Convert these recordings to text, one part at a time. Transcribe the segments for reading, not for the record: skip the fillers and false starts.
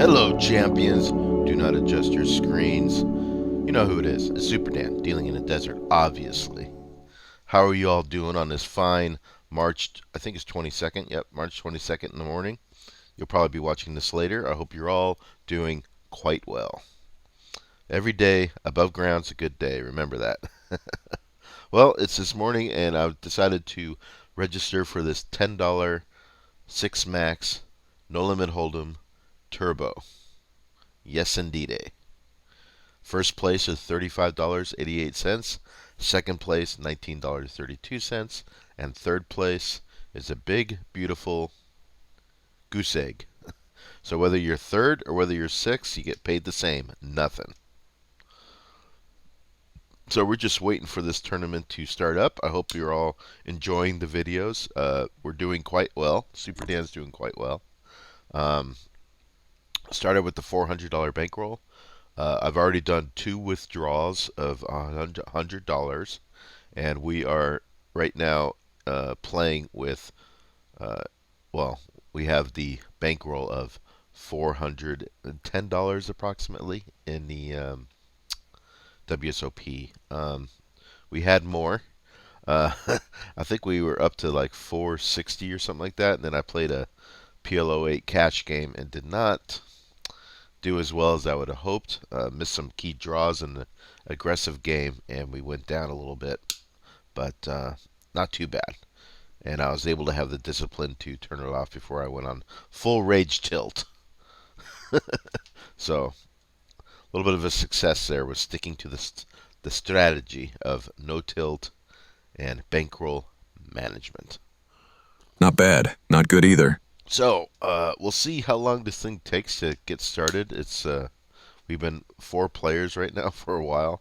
Hello, champions. Do not adjust your screens. You know who it is. It's Superdan, dealing in the desert, obviously. How are you all doing on this fine March, I think it's 22nd. Yep, March 22nd in the morning. You'll probably be watching this later. I hope you're all doing quite well. Every day above ground's a good day. Remember that. Well, it's this morning, and I've decided to register for this $10 6 max no limit hold'em turbo. Yes, indeed. First place is $35.88. Second place, $19.32. And third place is a big, beautiful goose egg. So whether you're third or whether you're sixth, you get paid the same. Nothing. So we're just waiting for this tournament to start up. I hope you're all enjoying the videos. We're doing quite well. Superdan's doing quite well. Started with the $400 bankroll. I've already done 2 withdrawals of $100, and we are right now playing with, well, we have the bankroll of $410 approximately in the WSOP. We had more. I think we were up to like 460 or something like that, and then I played a PLO8 cash game and did not do as well as I would have hoped. Missed some key draws in the aggressive game, and we went down a little bit, but not too bad. And I was able to have the discipline to turn it off before I went on full rage tilt. So a little bit of a success there was sticking to the strategy of no tilt and bankroll management. Not bad. Not good either. So we'll see how long this thing takes to get started. It's we've been 4 players right now for a while.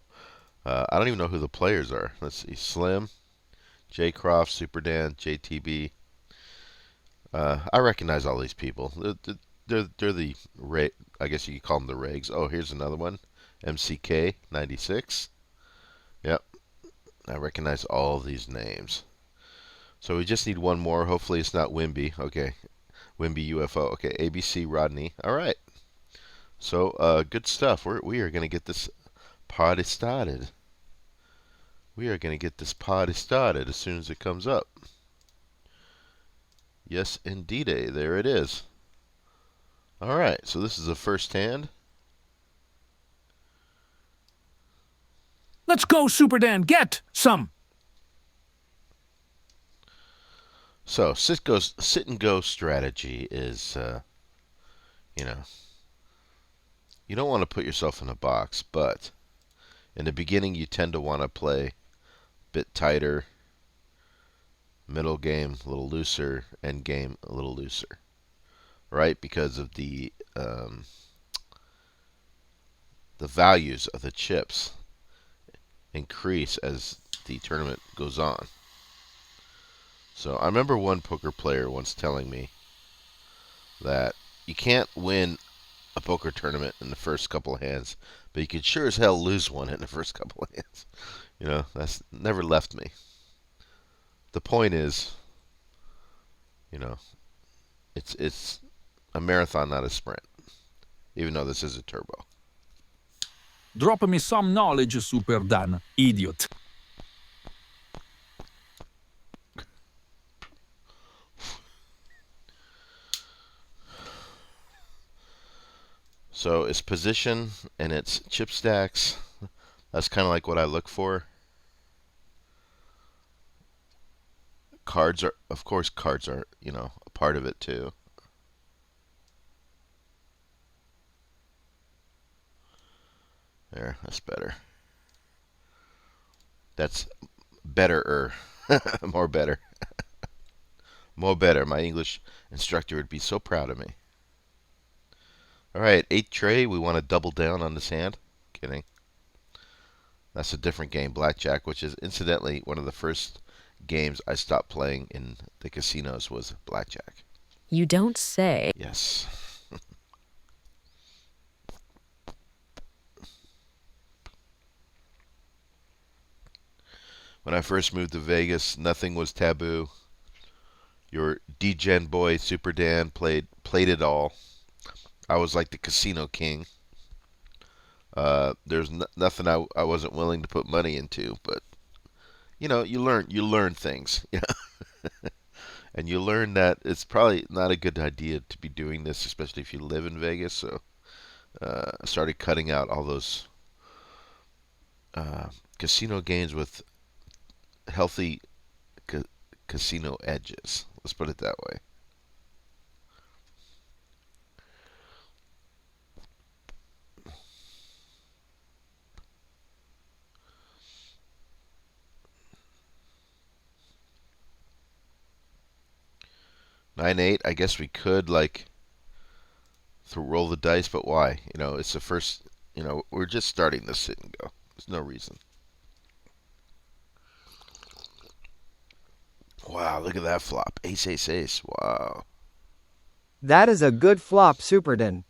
I don't even know who the players are. Let's see: Slim, J Croft, Superdan, JTB. I recognize all these people. They're the I guess you could call them the regs. Oh, here's another one, MCK 96. Yep, I recognize all of these names. So we just need one more. Hopefully it's not Wimby. Okay. Wimby UFO. Okay, ABC Rodney. All right. So good stuff. We are going to get this party started. We are going to get this party started as soon as it comes up. Yes, indeed. There it is. All right. So this is the first hand. Let's go, Superdan. Get some. So sit and go strategy is, you know, you don't want to put yourself in a box, but in the beginning you tend to want to play a bit tighter, middle game a little looser, end game a little looser, right? Because of the values of the chips increase as the tournament goes on. So I remember one poker player once telling me that you can't win a poker tournament in the first couple of hands, but you can sure as hell lose one in the first couple of hands. You know, that's never left me. The point is, you know, it's a marathon, not a sprint, even though this is a turbo. Drop me some knowledge, Superdan, idiot. So its position and its chip stacks, that's kind of like what I look for. Cards are, of course, you know, a part of it too. There, that's better. That's better-er. More better. More better. My English instructor would be so proud of me. Alright, 8th tray, we want to double down on this hand. Kidding. That's a different game, blackjack, which is incidentally one of the first games I stopped playing in the casinos was blackjack. You don't say. Yes. When I first moved to Vegas, nothing was taboo. Your D-Gen boy, Superdan, played it all. I was like the casino king. There's nothing I wasn't willing to put money into, but you learn things, and you learn that it's probably not a good idea to be doing this, especially if you live in Vegas. So I started cutting out all those casino games with healthy ca- casino edges. Let's put it that way. 9-8. I guess we could like roll the dice, but why? It's the first. We're just starting this sit and go. There's no reason. Wow, look at that flop. Ace, ace, ace. Wow. That is a good flop, Superdan.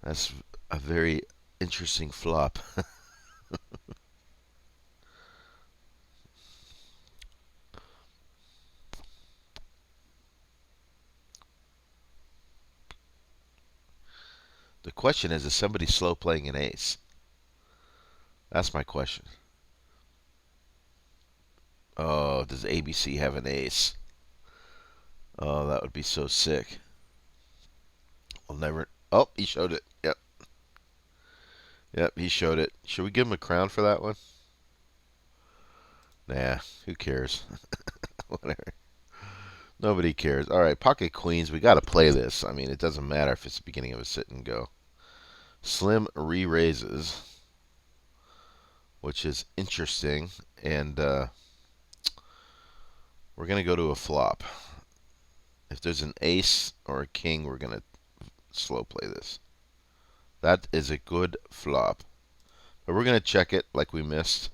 That's a very interesting flop. The question is somebody slow playing an ace? That's my question. Oh, does ABC have an ace? Oh, that would be so sick. I'll never. Oh, he showed it. Yep. Yep, he showed it. Should we give him a crown for that one? Nah, who cares? Whatever. Nobody cares. All right, pocket queens. We got to play this. I mean, it doesn't matter if it's the beginning of a sit and go. Slim re-raises, which is interesting, and we're going to go to a flop. If there's an ace or a king, we're going to slow play this. That is a good flop. But we're going to check it like we missed.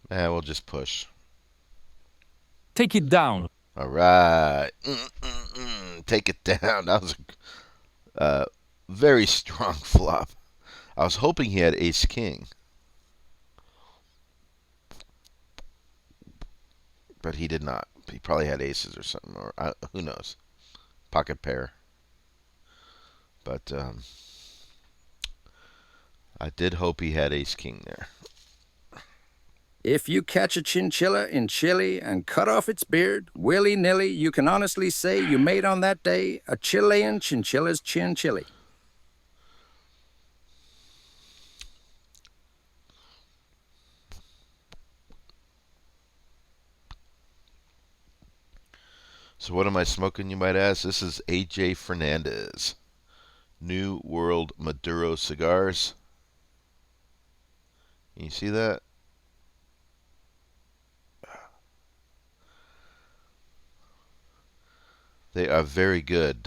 We'll just push. Take it down. All right. Take it down. That was a very strong flop. I was hoping he had ace king, but he did not. He probably had aces or something, or who knows. Pocket pair. But I did hope he had ace king there. If you catch a chinchilla in Chile and cut off its beard, willy-nilly, you can honestly say you made on that day a Chilean chinchilla's chin chili. So what am I smoking, you might ask? This is AJ Fernandez. New World Maduro cigars. Can you see that? They are very good.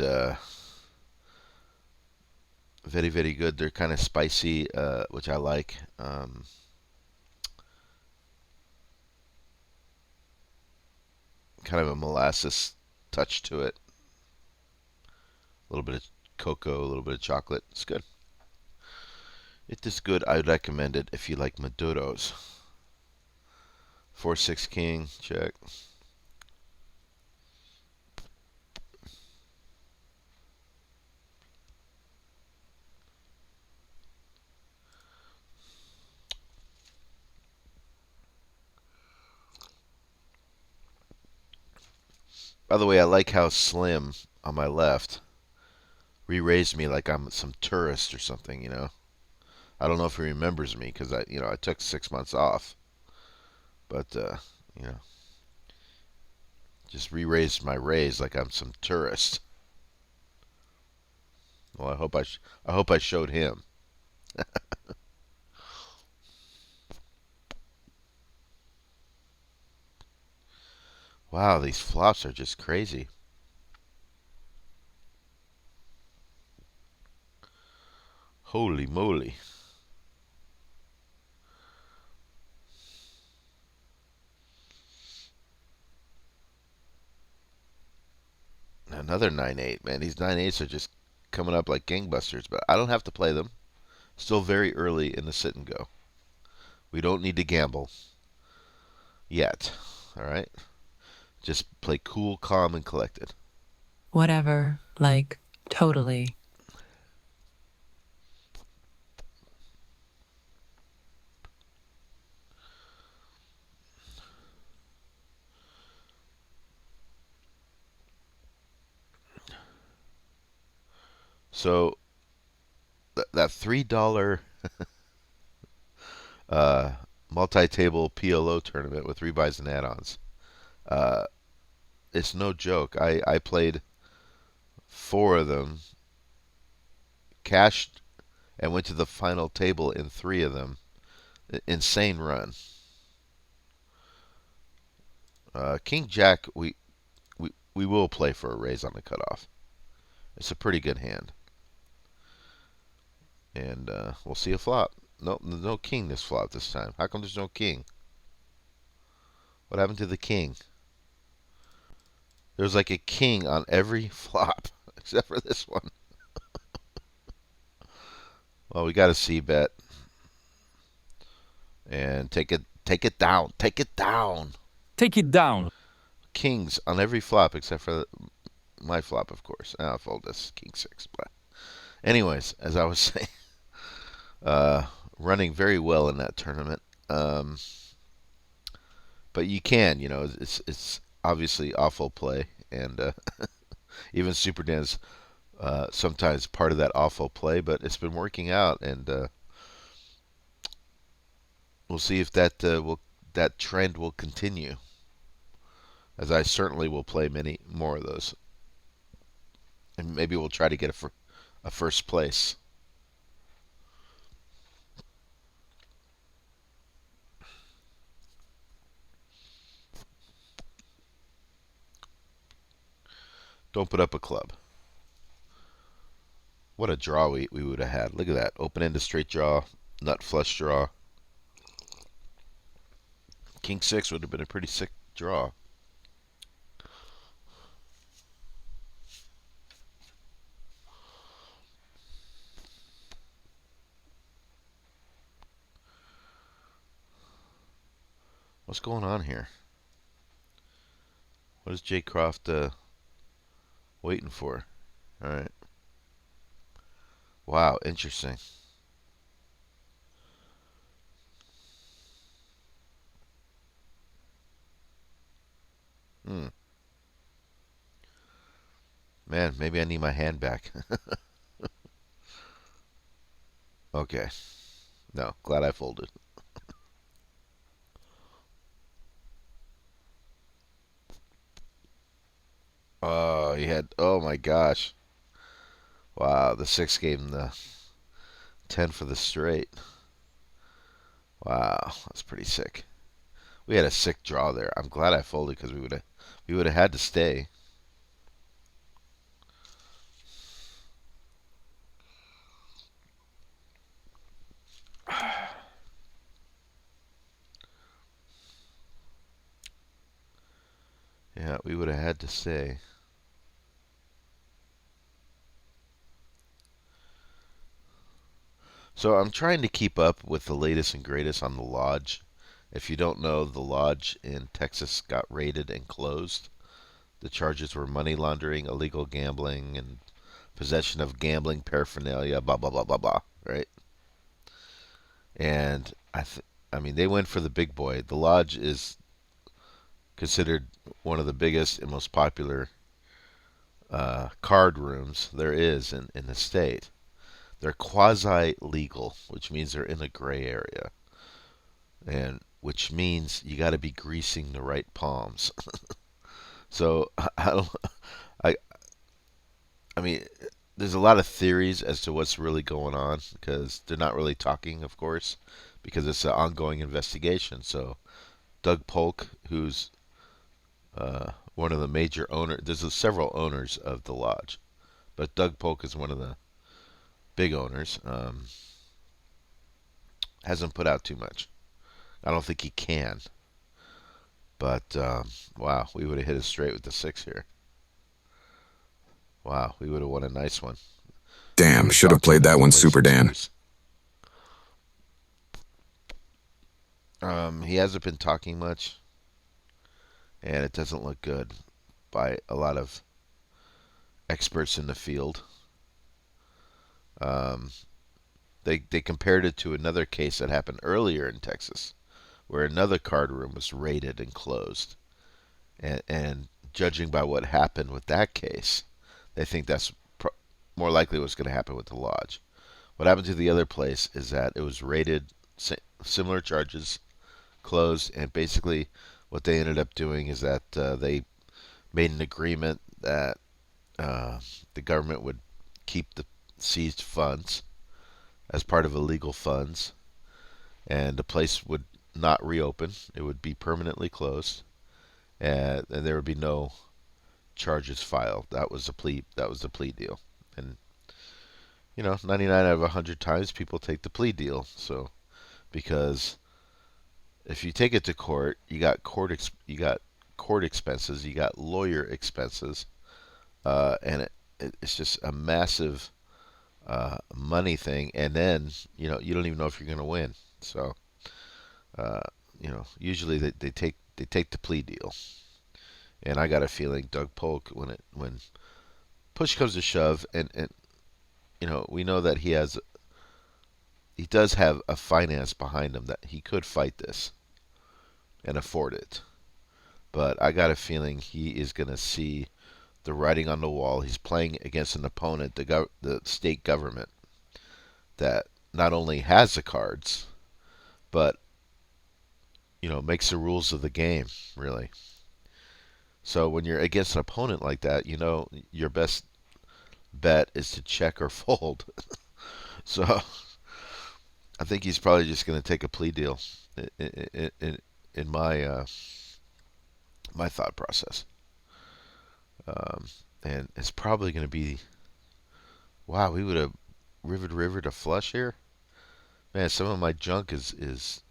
Very, very good. They're kind of spicy, which I like. Kind of a molasses touch to it. A little bit of cocoa, a little bit of chocolate. It's good. It is good. I would recommend it if you like Maduros. 4-6 king. Check. By the way, I like how Slim on my left re-raised me like I'm some tourist or something. I don't know if he remembers me because I took 6 months off, but just re-raised my raise like I'm some tourist. Well, I hope I showed him. Wow, these flops are just crazy. Holy moly. Another 9-8, man. These 9-8s are just coming up like gangbusters, but I don't have to play them. Still very early in the sit and go. We don't need to gamble yet. All right? Just play cool, calm, and collected. Whatever. Like, totally. So that $3 uh, multi-table PLO tournament with rebuys and add-ons. Uh, it's no joke. I played 4 of them, cashed, and went to the final table in 3 of them. Insane run. King Jack, we will play for a raise on the cutoff. It's a pretty good hand, and we'll see a flop. No king this flop this time. How come there's no king? What happened to the king? There's like a king on every flop except for this one. Well, we got a C bet and take it down. Take it down. Take it down. Kings on every flop except for my flop, of course. I'll fold this king 6. But anyways, as I was saying, running very well in that tournament. But you can, it's obviously awful play, and even Superdan's sometimes part of that awful play, but it's been working out, and we'll see if that trend will continue, as I certainly will play many more of those, and maybe we'll try to get a first place. Don't put up a club. What a draw we would have had. Look at that. Open-ended straight draw, nut flush draw. King 6 would have been a pretty sick draw. What's going on here? What is Jay Croft waiting for? All right. Wow, interesting. Man, maybe I need my hand back. Okay. No, glad I folded. Oh, he had. Oh my gosh. Wow, the 6 gave him the 10 for the straight. Wow, that's pretty sick. We had a sick draw there. I'm glad I folded because we would have had to stay. Yeah, we would have had to stay. So I'm trying to keep up with the latest and greatest on the lodge. If you don't know, the lodge in Texas got raided and closed. The charges were money laundering, illegal gambling, and possession of gambling paraphernalia, blah blah blah blah blah, right? And I mean, they went for the big boy. The lodge is considered one of the biggest and most popular card rooms there is in the state. They're quasi-legal, which means they're in a gray area, and which means you got to be greasing the right palms. So I, I mean, there's a lot of theories as to what's really going on because they're not really talking, of course, because it's an ongoing investigation. So Doug Polk, who's one of the major owners, there's several owners of the lodge, but Doug Polk is one of the big owners. Hasn't put out too much. I don't think he can. But wow, we would have hit it straight with the 6 here. Wow, we would have won a nice one. Damn, should have played that one Superdan. He hasn't been talking much, and it doesn't look good by a lot of experts in the field. Um, they compared it to another case that happened earlier in Texas, where another card room was raided and closed. And judging by what happened with that case, they think that's more likely what's going to happen with the lodge. What happened to the other place is that it was raided, similar charges, closed, and basically what they ended up doing is that they made an agreement that the government would keep the seized funds as part of illegal funds, and the place would not reopen. It would be permanently closed, and there would be no charges filed. That was the plea. That was the plea deal. And 99 out of 100 times people take the plea deal. So because if you take it to court, you got court expenses, you got lawyer expenses, and it's just a massive money thing. And then you don't even know if you're going to win. So uh, usually they take the plea deal. And I got a feeling Doug Polk, when push comes to shove, and we know that he does have a finance behind him that he could fight this and afford it. But I got a feeling he is going to see the writing on the wall. He's playing against an opponent, the state government, that not only has the cards, but makes the rules of the game, really. So when you're against an opponent like that, your best bet is to check or fold. So I think he's probably just going to take a plea deal in my thought process. Um, and it's probably going to be, wow, we would have river to flush here. Man, some of my junk is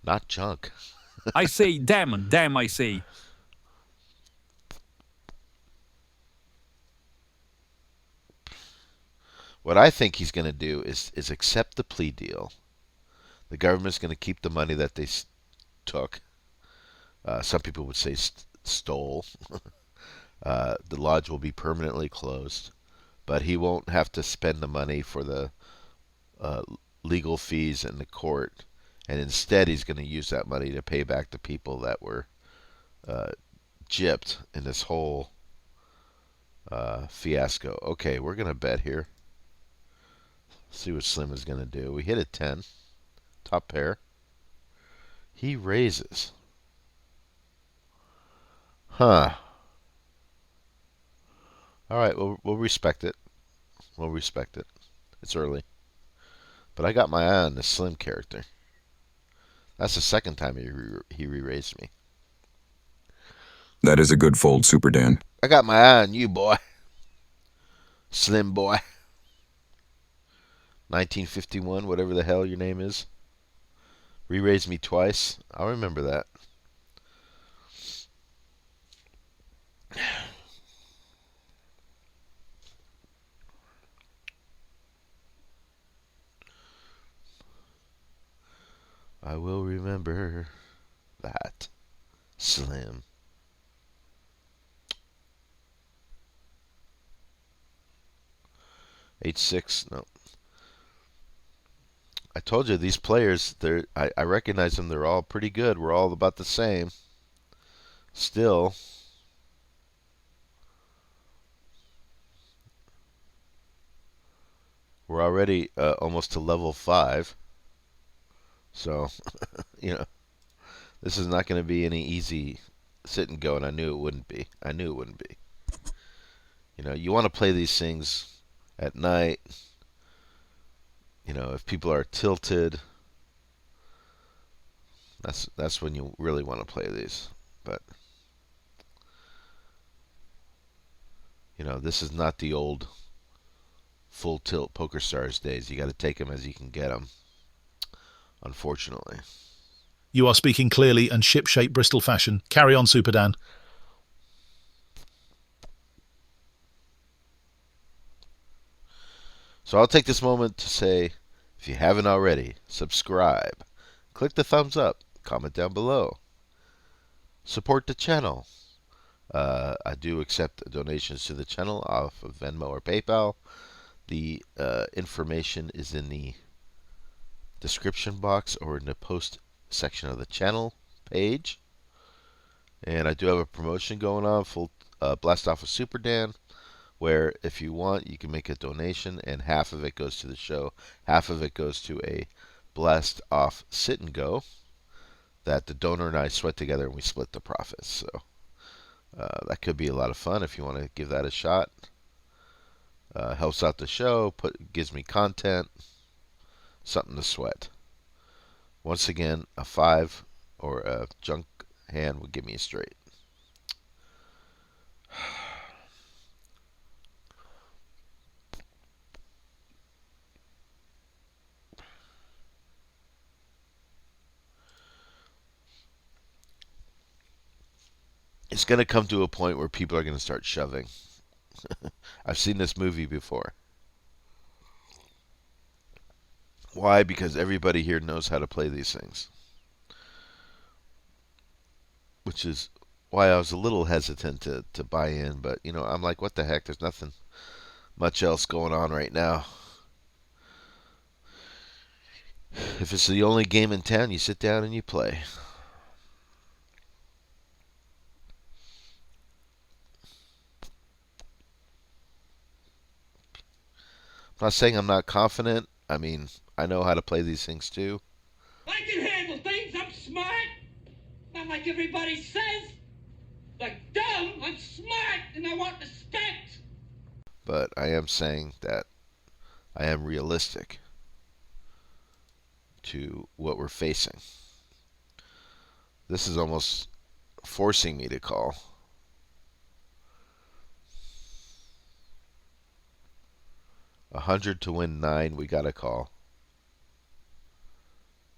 not junk. I say damn, damn, I say. What I think he's going to do is accept the plea deal. The government's going to keep the money that they took. Some people would say stole. The lodge will be permanently closed, but he won't have to spend the money for the uh, legal fees in the court, and instead he's going to use that money to pay back the people that were gypped in this whole fiasco. Okay, we're going to bet here. See what Slim is going to do. We hit a 10. Top pair. He raises. Huh. All right, we'll respect it. We'll respect it. It's early. But I got my eye on the Slim character. That's the second time he re-raised me. That is a good fold, Superdan. I got my eye on you, boy. Slim boy. 1951, whatever the hell your name is. Re-raised me twice. I'll remember that. I will remember that. Slim. H6, no. I told you these players, I recognize them, they're all pretty good. We're all about the same. Still, we're already almost to level 5. So, this is not going to be any easy sit and go, and I knew it wouldn't be. I knew it wouldn't be. You want to play these things at night. If people are tilted, that's when you really want to play these. But this is not the old full tilt Poker Stars days. You got to take them as you can get them. Unfortunately. You are speaking clearly and ship-shape Bristol fashion. Carry on, Superdan. So I'll take this moment to say, if you haven't already, subscribe, click the thumbs up. Comment down below. Support the channel. I do accept donations to the channel off of Venmo or PayPal. The information is in the description box or in the post section of the channel page. And I do have a promotion going on, full blast off of Superdan, where if you want, you can make a donation, and half of it goes to the show, half of it goes to a blast off sit and go that the donor and I sweat together, and we split the profits. So that could be a lot of fun if you want to give that a shot. Helps out the show, gives me content, something to sweat. Once again, a 5 or a junk hand would give me a straight. It's going to come to a point where people are going to start shoving. I've seen this movie before. Why? Because everybody here knows how to play these things. Which is why I was a little hesitant to buy in. But, you know, I'm like, what the heck? There's nothing much else going on right now. If it's the only game in town, you sit down and you play. I'm not saying I'm not confident. I mean, I know how to play these things too. I can handle things. I'm smart. Not like everybody says. Like dumb, I'm smart and I want respect. But I am saying that I am realistic to what we're facing. This is almost forcing me to call. $100 to win 9, we gotta call.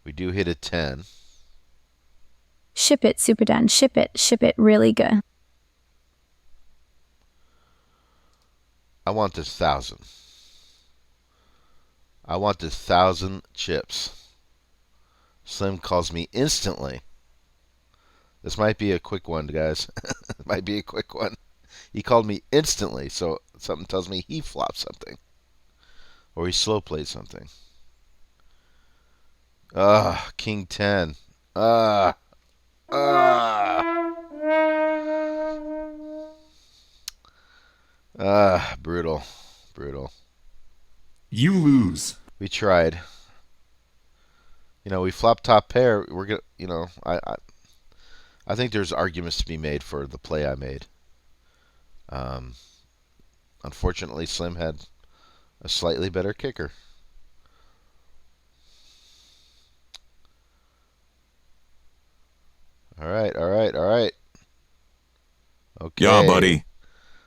We do hit a 10. Ship it, Superdan. Ship it really good. I want this 1,000. I want this 1,000 chips. Slim calls me instantly. This might be a quick one, guys. It might be a quick one. He called me instantly, so something tells me he flopped something. Or he slow played something. King 10. Brutal. Brutal. You lose. We tried. You know, we flopped top pair. We're gonna, you know, I think there's arguments to be made for the play I made. Unfortunately, Slim had a slightly better kicker. All right. Okay. Yeah, buddy.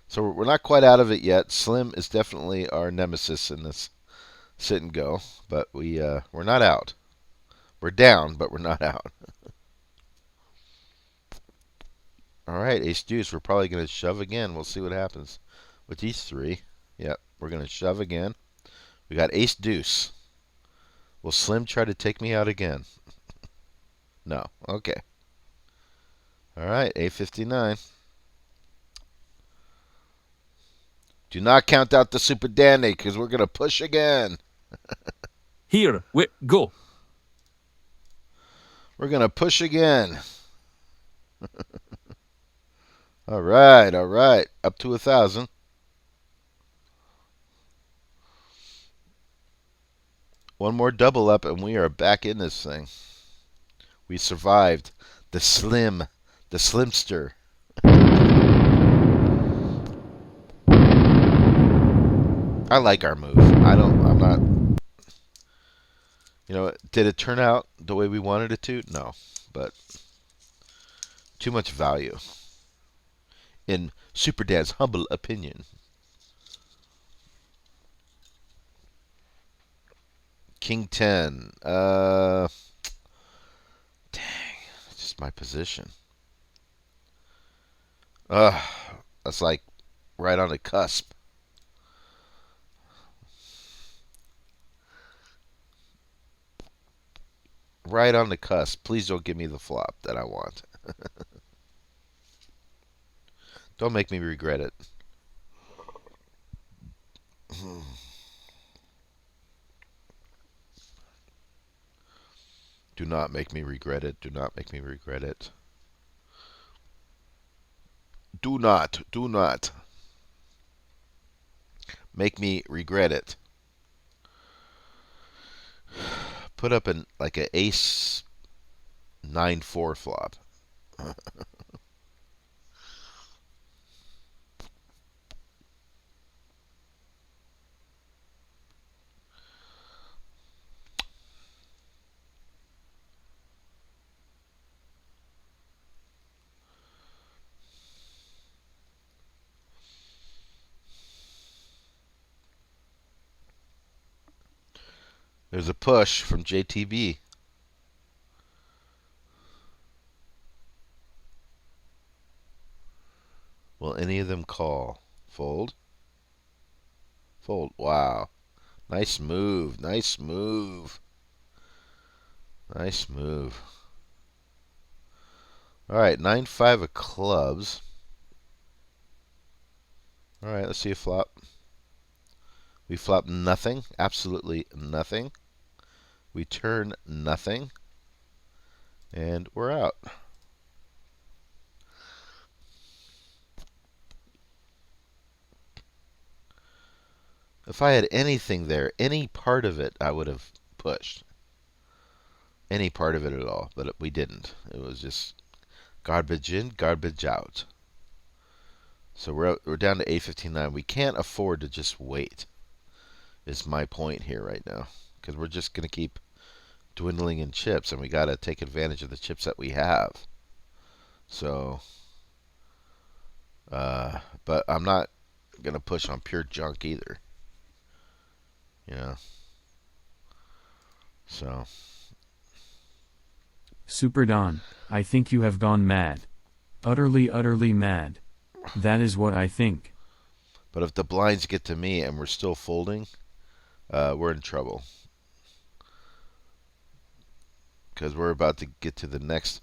So we're not quite out of it yet. Slim is definitely our nemesis in this sit and go, but we're not out. We're down, but we're not out. All right, ace deuce. We're probably going to shove again. We'll see what happens with these three. Yep, we're going to shove again. We got ace deuce. Will Slim try to take me out again? No. Okay. All right, A59. Do not count out the Superdan because we're going to push again. Here, we go. We're going to push again. All right. Up to 1,000. One more double up and we are back in this thing. We survived the Slimster. I like our move. I'm not, you know, did it turn out the way we wanted it to? No, but too much value, in Superdan's humble opinion. King 10. Dang, it's just my position. That's like right on the cusp. right on the cusp. Please don't give me the flop that I want. Don't make me regret it. Do not make me regret it. Do not make me regret it. Do not make me regret it. Put up like an ace 9-4 flop. There's a push from JTB. Will any of them call? Fold? Fold. Wow. Nice move. Nice move. Nice move. Alright, 9-5 of clubs. Alright, let's see a flop. We flop nothing. Absolutely nothing. We turn nothing. And we're out. If I had anything there, any part of it, I would have pushed. Any part of it at all, but we didn't. It was just garbage in, garbage out. So we're down to 859. We can't afford to just wait. Is my point here right now, because we're just going to keep dwindling in chips, and we got to take advantage of the chips that we have. So, but I'm not going to push on pure junk either. Yeah. So. Superdan, I think you have gone mad. Utterly, utterly mad. That is what I think. But if the blinds get to me and we're still folding, we're in trouble. Because we're about to get to the next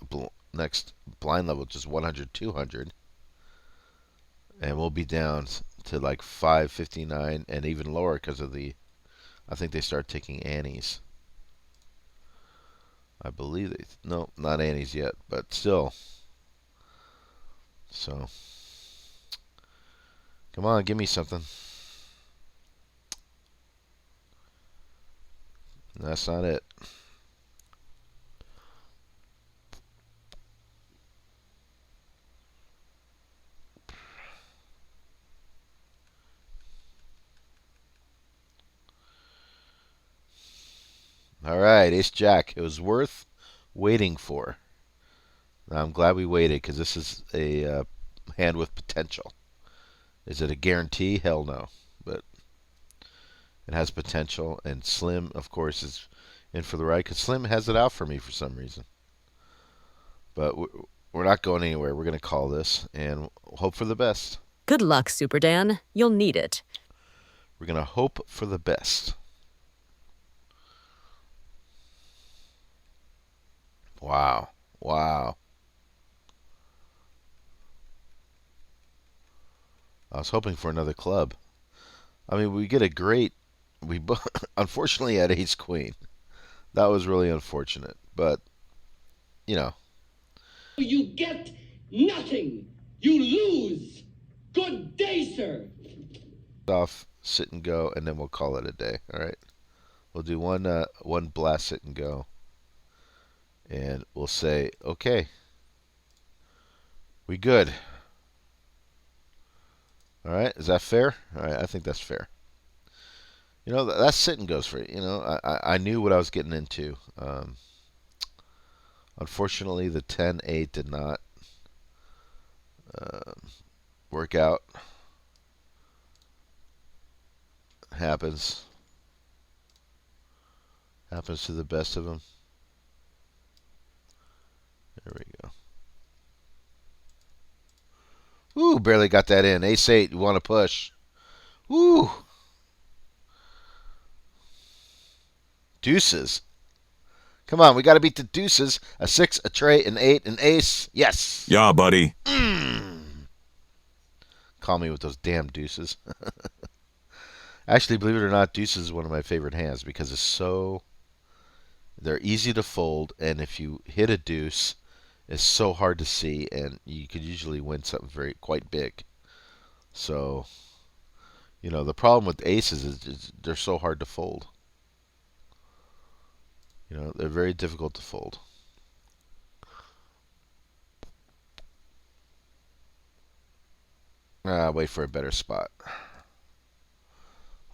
blind level, which is 100, 200. And we'll be down to like 559 and even lower because of the, I think they start taking annies. I believe they, no, not annies yet, but still. So, come on, give me something. That's not it. All right, Ace Jack. It was worth waiting for. Now, I'm glad we waited because this is a hand with potential. Is it a guarantee? Hell no. But it has potential, and Slim, of course, is in for the ride because Slim has it out for me for some reason. But we're not going anywhere. We're going to call this and hope for the best. Good luck, Superdan. You'll need it. We're going to hope for the best. Wow. Wow. I was hoping for another club. I mean, we get a great... We unfortunately had ace queen. That was really unfortunate. But, you know. You get nothing. You lose. Good day, sir. Off, sit and go, and then we'll call it a day. All right. We'll do one blast, sit and go. And we'll say, okay. We good. All right, is that fair? All right, I think that's fair. You know, that's sit and goes for you. You know, I knew what I was getting into. Unfortunately, the 10-8 did not work out. Happens. Happens to the best of them. There we go. Ooh, barely got that in. Ace 8, you want to push. Ooh. Deuces. Come on, we got to beat the deuces. A 6, a tray, an 8, an ace. Yes. Yeah, buddy. Call me with those damn deuces. Actually, believe it or not, deuces is one of my favorite hands because they're easy to fold, and if you hit a deuce, it's so hard to see, and you could usually win something quite big. So, the problem with aces is they're so hard to fold. They're very difficult to fold. Wait for a better spot.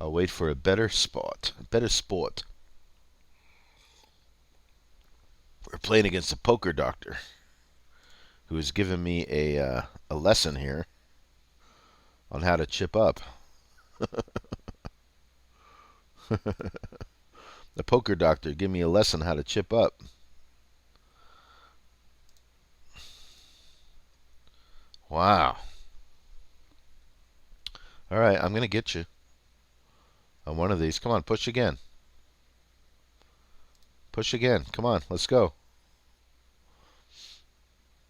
I'll wait for a better spot. Better sport. We're playing against a poker doctor who has given me a lesson here on how to chip up. The poker doctor gave me a lesson how to chip up. Wow. All right, I'm going to get you on one of these. Come on, push again. Push again. Come on, let's go.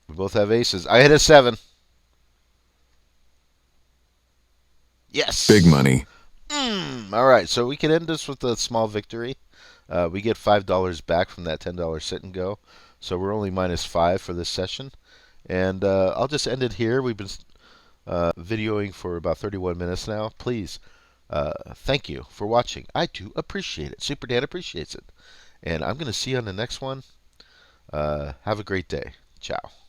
We both have aces. I hit a 7. Yes. Big money. All right, so we can end this with a small victory. We get $5 back from that $10 sit and go. So we're only -5 for this session. And I'll just end it here. We've been videoing for about 31 minutes now. Please, thank you for watching. I do appreciate it. Superdan appreciates it. And I'm going to see you on the next one. Have a great day. Ciao.